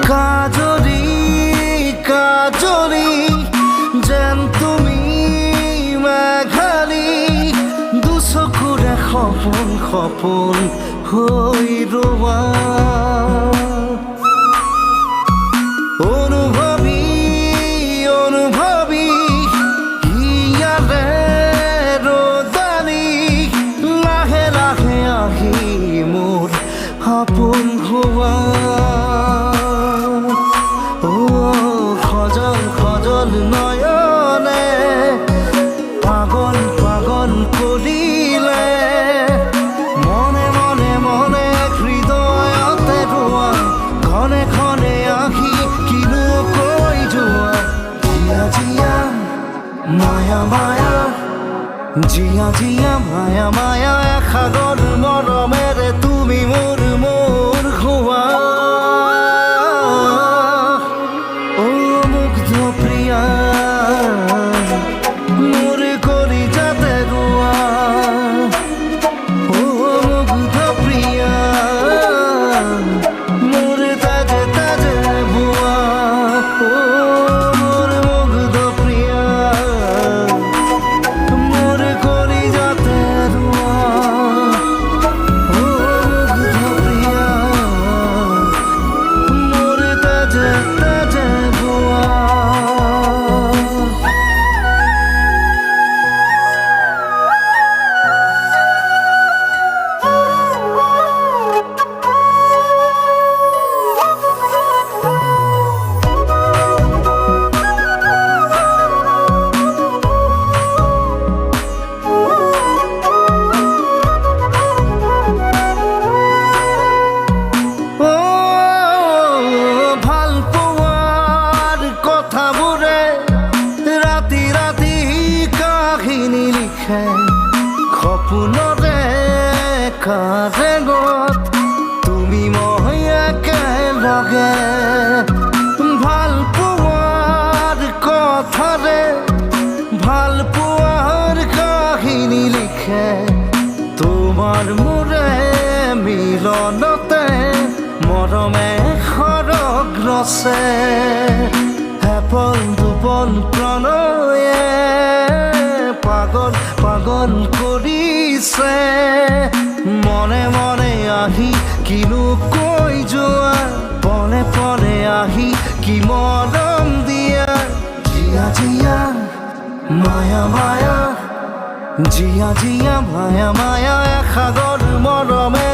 কাজরি কাজরি যেন তুমি মেঘালী দুচকুৰে সপোন সপোন হৈ ৰোৱা অনুভৱী অনুভৱী ইয়াৰে ৰদালি লাহে লাহে আহি মোৰ সপোন হোৱা সজল সজল নয়নে পাগল পাগল কৰিলে মনে মনে মনে হৃদয়তে ৰোৱা ঘনে ঘনে আহি কিনো কৈ যোৱা জিয়া জিয়া মায়া মায়া জিয়া জিয়া মায়া মায়া সাগৰ মৰমেৰে তুমি মোৰ মোৰ হোৱা প্রিয়া মোর করি যাতে রোয়া ও মুগ্ধ প্রিয়া মোর তাজে তাজে বুয়া ও মোর মুগ্ধ প্রিয়া মোর করি যাতে রোয়া ও মুগ্ধ প্রিয়া মোর তাজে তাজে বুয়া সপোনৰে কাৰেঙত তুমি মই একেলগে ভাল পোৱাৰ কথাৰে ভাল পোৱাৰ কাহিনী লিখে তোমাৰ মোৰে মিলনতে মৰমে সৰগ ৰচে এপল দুপল প্ৰণয়ে পাগল পাগল কৰিছে মনে মনে আহি কিনো কৈ যোৱা পলে পলে আহি কি মৰম দিয়া জিয়া জিয়া মায়া মায়া জিয়া জিয়া মায়া মায়া সাগৰ মৰমে